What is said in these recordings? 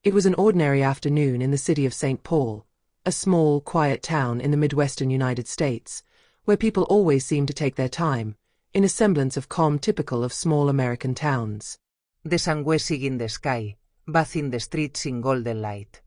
It was an ordinary afternoon in the city of St. Paul, a small, quiet town in the Midwestern United States, where people always seem to take their time, in a semblance of calm typical of small American towns. The sun was set in the sky, bathing the streets in golden light.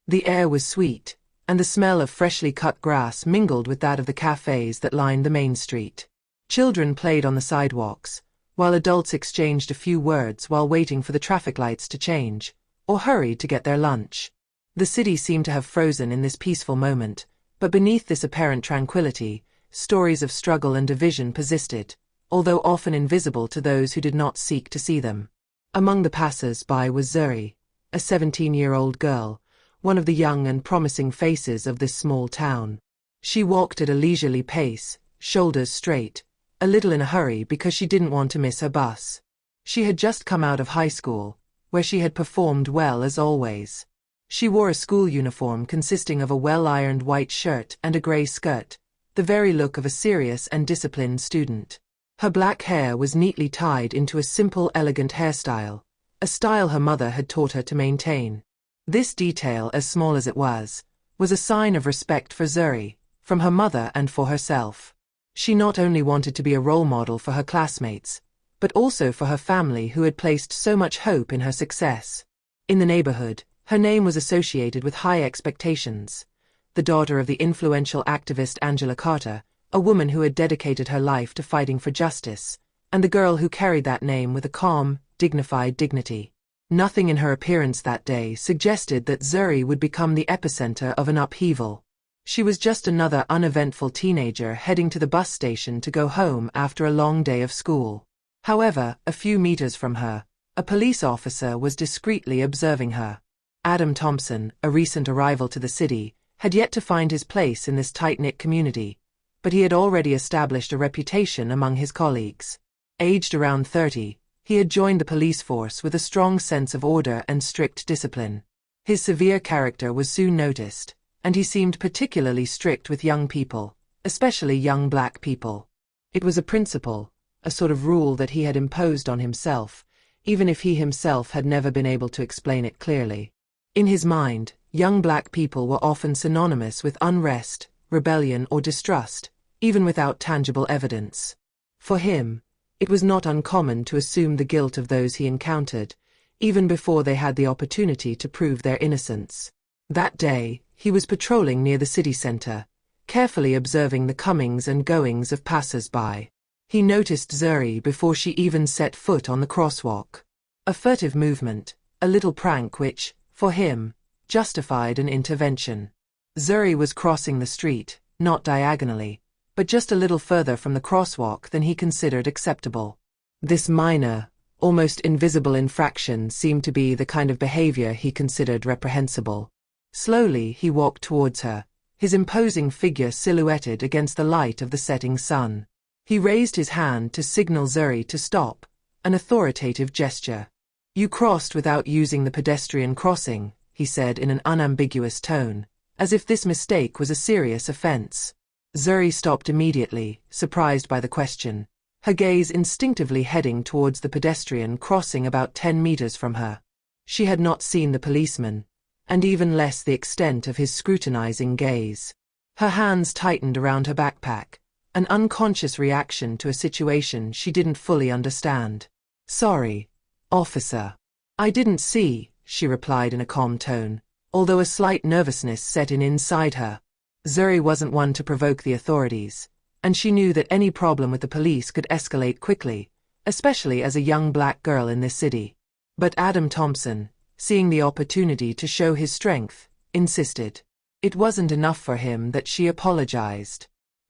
The air was sweet, and the smell of freshly cut grass mingled with that of the cafes that lined the main street. Children played on the sidewalks, while adults exchanged a few words while waiting for the traffic lights to change, or hurried to get their lunch. The city seemed to have frozen in this peaceful moment, but beneath this apparent tranquility, stories of struggle and division persisted, although often invisible to those who did not seek to see them. Among the passers-by was Zuri, a 17-year-old girl, one of the young and promising faces of this small town. She walked at a leisurely pace, shoulders straight, a little in a hurry because she didn't want to miss her bus. She had just come out of high school, where she had performed well as always. She wore a school uniform consisting of a well-ironed white shirt and a gray skirt, the very look of a serious and disciplined student. Her black hair was neatly tied into a simple, elegant hairstyle, a style her mother had taught her to maintain. This detail, as small as it was a sign of respect for Zuri, from her mother and for herself. She not only wanted to be a role model for her classmates, but also for her family who had placed so much hope in her success. In the neighborhood, her name was associated with high expectations. The daughter of the influential activist Angela Carter, a woman who had dedicated her life to fighting for justice, and the girl who carried that name with a calm, dignified dignity. Nothing in her appearance that day suggested that Zuri would become the epicenter of an upheaval. She was just another uneventful teenager heading to the bus station to go home after a long day of school. However, a few meters from her, a police officer was discreetly observing her. Adam Thompson, a recent arrival to the city, had yet to find his place in this tight-knit community, but he had already established a reputation among his colleagues. Aged around 30, he had joined the police force with a strong sense of order and strict discipline. His severe character was soon noticed, and he seemed particularly strict with young people, especially young black people. It was a principle, a sort of rule that he had imposed on himself, even if he himself had never been able to explain it clearly. In his mind, young black people were often synonymous with unrest, rebellion, or distrust, even without tangible evidence. For him, it was not uncommon to assume the guilt of those he encountered, even before they had the opportunity to prove their innocence. That day, he was patrolling near the city center, carefully observing the comings and goings of passers-by. He noticed Zuri before she even set foot on the crosswalk. A furtive movement, a little prank which, for him, justified an intervention. Zuri was crossing the street, not diagonally, but just a little further from the crosswalk than he considered acceptable. This minor, almost invisible infraction seemed to be the kind of behavior he considered reprehensible. Slowly he walked towards her, his imposing figure silhouetted against the light of the setting sun. He raised his hand to signal Zuri to stop, an authoritative gesture. "You crossed without using the pedestrian crossing," he said in an unambiguous tone, as if this mistake was a serious offense. Zuri stopped immediately, surprised by the question, her gaze instinctively heading towards the pedestrian crossing about 10 meters from her. She had not seen the policeman, and even less the extent of his scrutinizing gaze. Her hands tightened around her backpack, an unconscious reaction to a situation she didn't fully understand. "Sorry, officer. I didn't see," she replied in a calm tone, although a slight nervousness set in inside her. Zuri wasn't one to provoke the authorities, and she knew that any problem with the police could escalate quickly, especially as a young black girl in this city. But Adam Thompson, seeing the opportunity to show his strength, insisted. It wasn't enough for him that she apologized.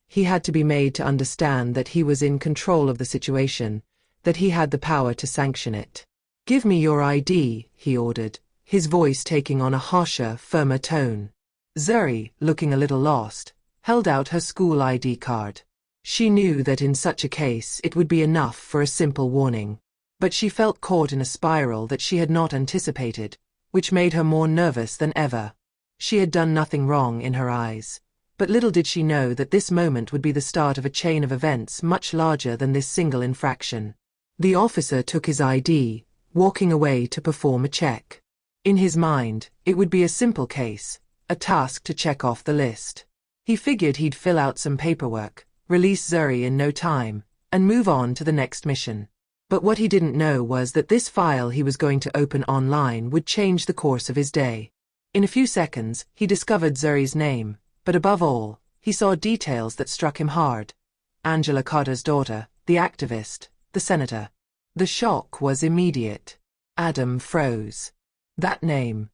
He had to be made to understand that he was in control of the situation, that he had the power to sanction it. "Give me your ID," he ordered, his voice taking on a harsher, firmer tone. Zuri, looking a little lost, held out her school ID card. She knew that in such a case it would be enough for a simple warning. But she felt caught in a spiral that she had not anticipated, which made her more nervous than ever. She had done nothing wrong in her eyes, but little did she know that this moment would be the start of a chain of events much larger than this single infraction. The officer took his ID, walking away to perform a check. In his mind, it would be a simple case, a task to check off the list. He figured he'd fill out some paperwork, release Zuri in no time, and move on to the next mission. But what he didn't know was that this file he was going to open online would change the course of his day. In a few seconds, he discovered Zuri's name, but above all, he saw details that struck him hard. Angela Carter's daughter, the activist, the senator. The shock was immediate. Adam froze. That name.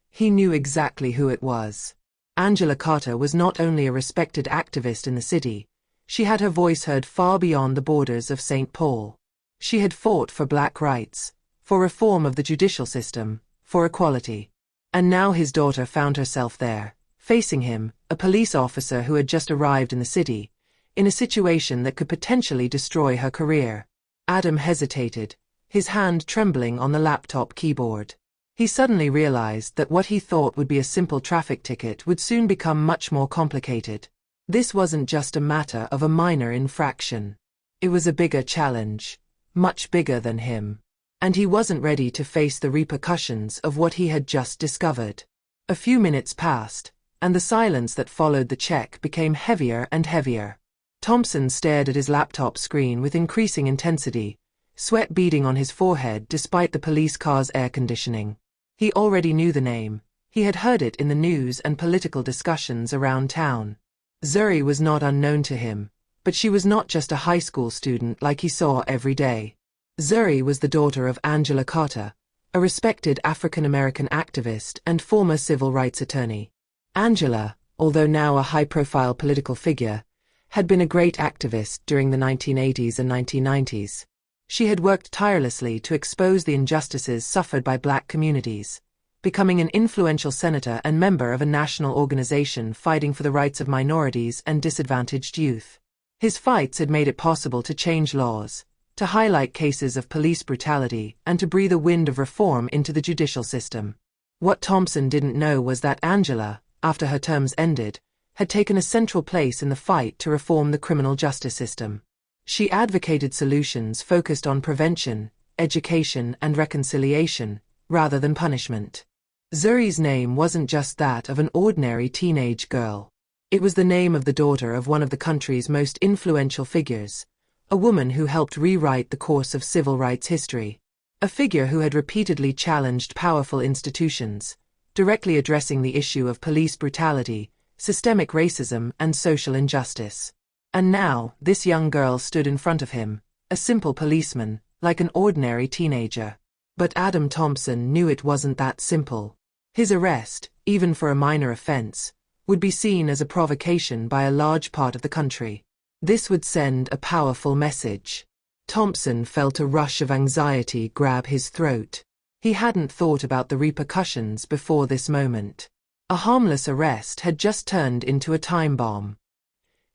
He knew exactly who it was. Angela Carter was not only a respected activist in the city, she had her voice heard far beyond the borders of St. Paul. She had fought for black rights, for reform of the judicial system, for equality. And now his daughter found herself there, facing him, a police officer who had just arrived in the city, in a situation that could potentially destroy her career. Adam hesitated, his hand trembling on the laptop keyboard. He suddenly realized that what he thought would be a simple traffic ticket would soon become much more complicated. This wasn't just a matter of a minor infraction. It was a bigger challenge, much bigger than him. And he wasn't ready to face the repercussions of what he had just discovered. A few minutes passed, and the silence that followed the check became heavier and heavier. Thompson stared at his laptop screen with increasing intensity, sweat beading on his forehead despite the police car's air conditioning. He already knew the name. He had heard it in the news and political discussions around town. Zuri was not unknown to him, but she was not just a high school student like he saw every day. Zuri was the daughter of Angela Carter, a respected African-American activist and former civil rights attorney. Angela, although now a high-profile political figure, had been a great activist during the 1980s and 1990s. She had worked tirelessly to expose the injustices suffered by black communities, becoming an influential senator and member of a national organization fighting for the rights of minorities and disadvantaged youth. His fights had made it possible to change laws, to highlight cases of police brutality, and to breathe a wind of reform into the judicial system. What Thompson didn't know was that Angela, after her terms ended, had taken a central place in the fight to reform the criminal justice system. She advocated solutions focused on prevention, education, and reconciliation, rather than punishment. Zuri's name wasn't just that of an ordinary teenage girl. It was the name of the daughter of one of the country's most influential figures, a woman who helped rewrite the course of civil rights history, a figure who had repeatedly challenged powerful institutions, directly addressing the issue of police brutality, systemic racism, and social injustice. And now, this young girl stood in front of him, a simple policeman, like an ordinary teenager. But Adam Thompson knew it wasn't that simple. His arrest, even for a minor offense, would be seen as a provocation by a large part of the country. This would send a powerful message. Thompson felt a rush of anxiety grab his throat. He hadn't thought about the repercussions before this moment. A harmless arrest had just turned into a time bomb.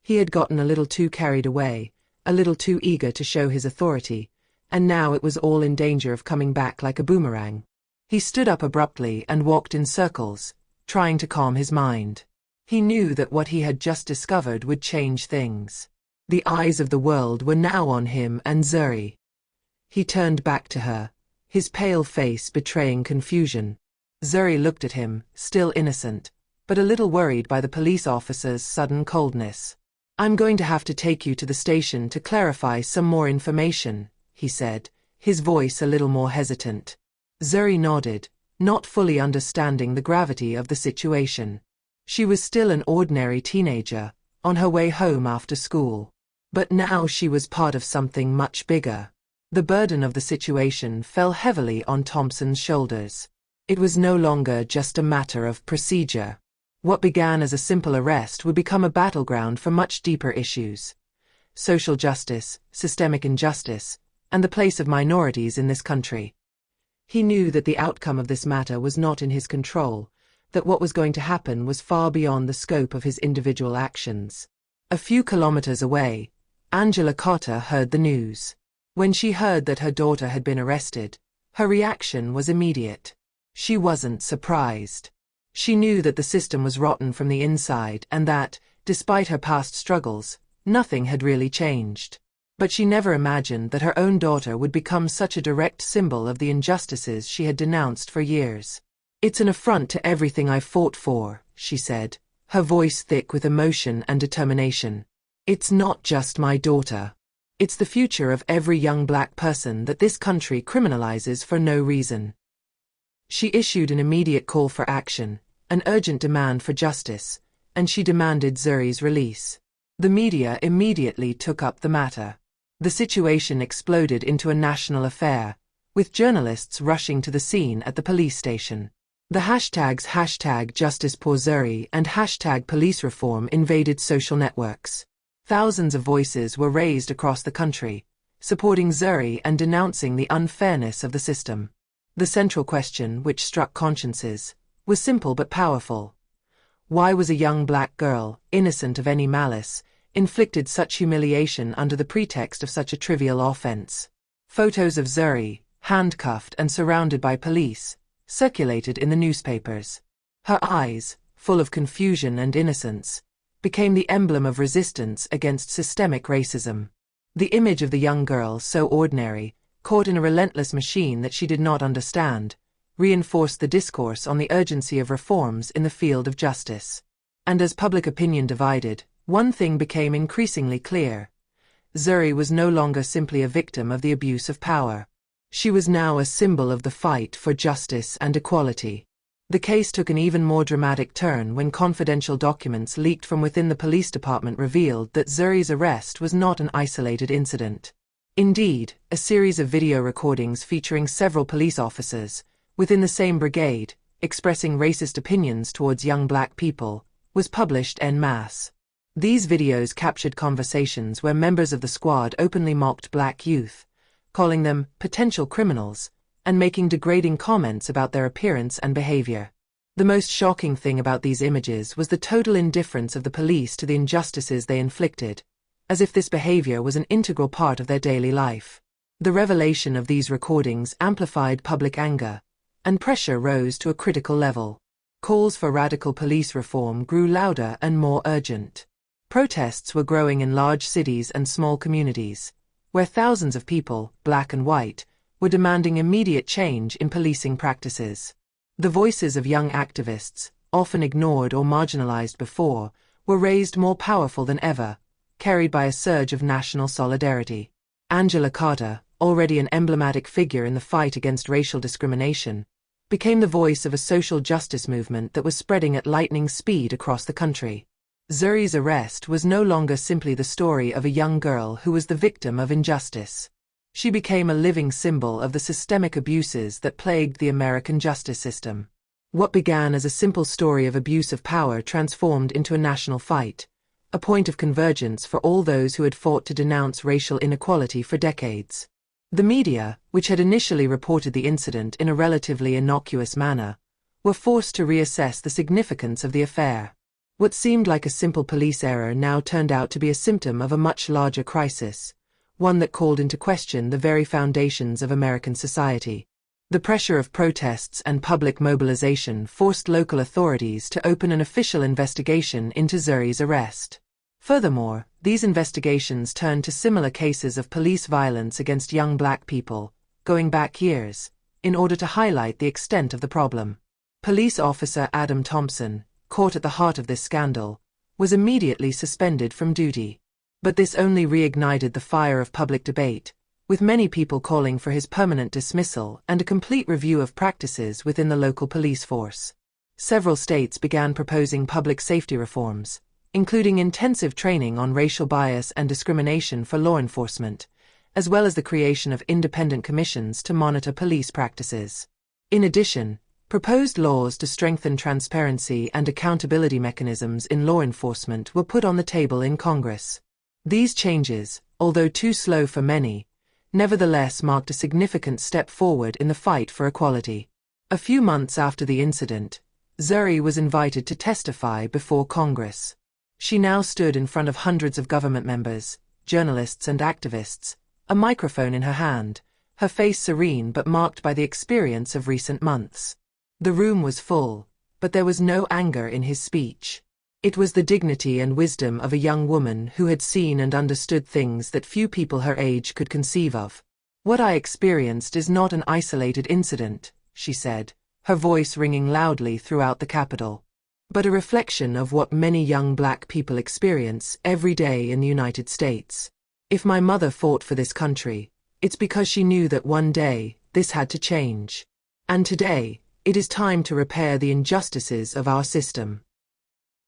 He had gotten a little too carried away, a little too eager to show his authority, and now it was all in danger of coming back like a boomerang. He stood up abruptly and walked in circles, trying to calm his mind. He knew that what he had just discovered would change things. The eyes of the world were now on him and Zuri. He turned back to her, his pale face betraying confusion. Zuri looked at him, still innocent, but a little worried by the police officer's sudden coldness. "I'm going to have to take you to the station to clarify some more information," he said, his voice a little more hesitant. Zuri nodded, not fully understanding the gravity of the situation. She was still an ordinary teenager, on her way home after school. But now she was part of something much bigger. The burden of the situation fell heavily on Thompson's shoulders. It was no longer just a matter of procedure. What began as a simple arrest would become a battleground for much deeper issues: social justice, systemic injustice, and the place of minorities in this country. He knew that the outcome of this matter was not in his control, that what was going to happen was far beyond the scope of his individual actions. A few kilometers away, Angela Carter heard the news. When she heard that her daughter had been arrested, her reaction was immediate. She wasn't surprised. She knew that the system was rotten from the inside and that, despite her past struggles, nothing had really changed. But she never imagined that her own daughter would become such a direct symbol of the injustices she had denounced for years. It's an affront to everything I've fought for, she said, her voice thick with emotion and determination. It's not just my daughter. It's the future of every young black person that this country criminalizes for no reason. She issued an immediate call for action, an urgent demand for justice, and she demanded Zuri's release. The media immediately took up the matter. The situation exploded into a national affair, with journalists rushing to the scene at the police station. The hashtags #JusticeForZuri and #PoliceReform invaded social networks. Thousands of voices were raised across the country, supporting Zuri and denouncing the unfairness of the system. The central question, which struck consciences, was simple but powerful. Why was a young black girl, innocent of any malice, inflicted such humiliation under the pretext of such a trivial offense? Photos of Zuri, handcuffed and surrounded by police, circulated in the newspapers. Her eyes, full of confusion and innocence, became the emblem of resistance against systemic racism. The image of the young girl, so ordinary, caught in a relentless machine that she did not understand, reinforced the discourse on the urgency of reforms in the field of justice. And as public opinion divided, one thing became increasingly clear. Zuri was no longer simply a victim of the abuse of power. She was now a symbol of the fight for justice and equality. The case took an even more dramatic turn when confidential documents leaked from within the police department revealed that Zuri's arrest was not an isolated incident. Indeed, a series of video recordings featuring several police officers, within the same brigade, expressing racist opinions towards young black people, was published en masse. These videos captured conversations where members of the squad openly mocked black youth, calling them potential criminals, and making degrading comments about their appearance and behavior. The most shocking thing about these images was the total indifference of the police to the injustices they inflicted, as if this behavior was an integral part of their daily life. The revelation of these recordings amplified public anger, and pressure rose to a critical level. Calls for radical police reform grew louder and more urgent. Protests were growing in large cities and small communities, where thousands of people, black and white, were demanding immediate change in policing practices. The voices of young activists, often ignored or marginalized before, were raised more powerful than ever, carried by a surge of national solidarity. Angela Carter, already an emblematic figure in the fight against racial discrimination, became the voice of a social justice movement that was spreading at lightning speed across the country. Zuri's arrest was no longer simply the story of a young girl who was the victim of injustice. She became a living symbol of the systemic abuses that plagued the American justice system. What began as a simple story of abuse of power transformed into a national fight, a point of convergence for all those who had fought to denounce racial inequality for decades. The media, which had initially reported the incident in a relatively innocuous manner, were forced to reassess the significance of the affair. What seemed like a simple police error now turned out to be a symptom of a much larger crisis, one that called into question the very foundations of American society. The pressure of protests and public mobilization forced local authorities to open an official investigation into Zuri's arrest. Furthermore, these investigations turned to similar cases of police violence against young black people, going back years, in order to highlight the extent of the problem. Police officer Adam Thompson, caught at the heart of this scandal, was immediately suspended from duty. But this only reignited the fire of public debate, with many people calling for his permanent dismissal and a complete review of practices within the local police force. Several states began proposing public safety reforms, including intensive training on racial bias and discrimination for law enforcement, as well as the creation of independent commissions to monitor police practices. In addition, proposed laws to strengthen transparency and accountability mechanisms in law enforcement were put on the table in Congress. These changes, although too slow for many, nevertheless marked a significant step forward in the fight for equality. A few months after the incident, Zuri was invited to testify before Congress. She now stood in front of hundreds of government members, journalists and activists, a microphone in her hand, her face serene but marked by the experience of recent months. The room was full, but there was no anger in his speech. It was the dignity and wisdom of a young woman who had seen and understood things that few people her age could conceive of. "What I experienced is not an isolated incident," she said, her voice ringing loudly throughout the capital. But a reflection of what many young black people experience every day in the United States. If my mother fought for this country, it's because she knew that one day, this had to change. And today, it is time to repair the injustices of our system.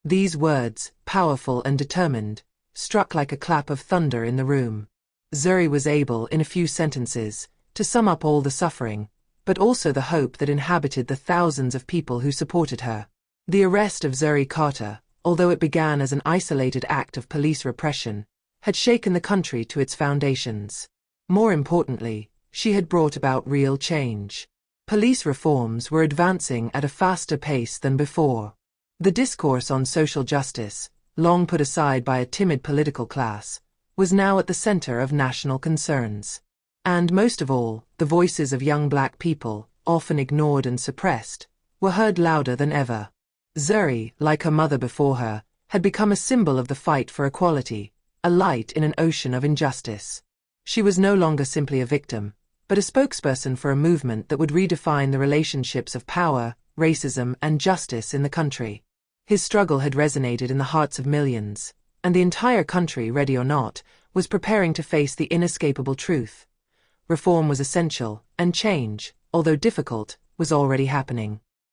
These words, powerful and determined, struck like a clap of thunder in the room. Zuri was able, in a few sentences, to sum up all the suffering, but also the hope that inhabited the thousands of people who supported her. The arrest of Zuri Carter, although it began as an isolated act of police repression, had shaken the country to its foundations. More importantly, she had brought about real change. Police reforms were advancing at a faster pace than before. The discourse on social justice, long put aside by a timid political class, was now at the center of national concerns. And most of all, the voices of young black people, often ignored and suppressed, were heard louder than ever. Zuri, like her mother before her, had become a symbol of the fight for equality, a light in an ocean of injustice. She was no longer simply a victim, but a spokesperson for a movement that would redefine the relationships of power, racism, and justice in the country. His struggle had resonated in the hearts of millions, and the entire country, ready or not, was preparing to face the inescapable truth. Reform was essential, and change, although difficult, was already happening.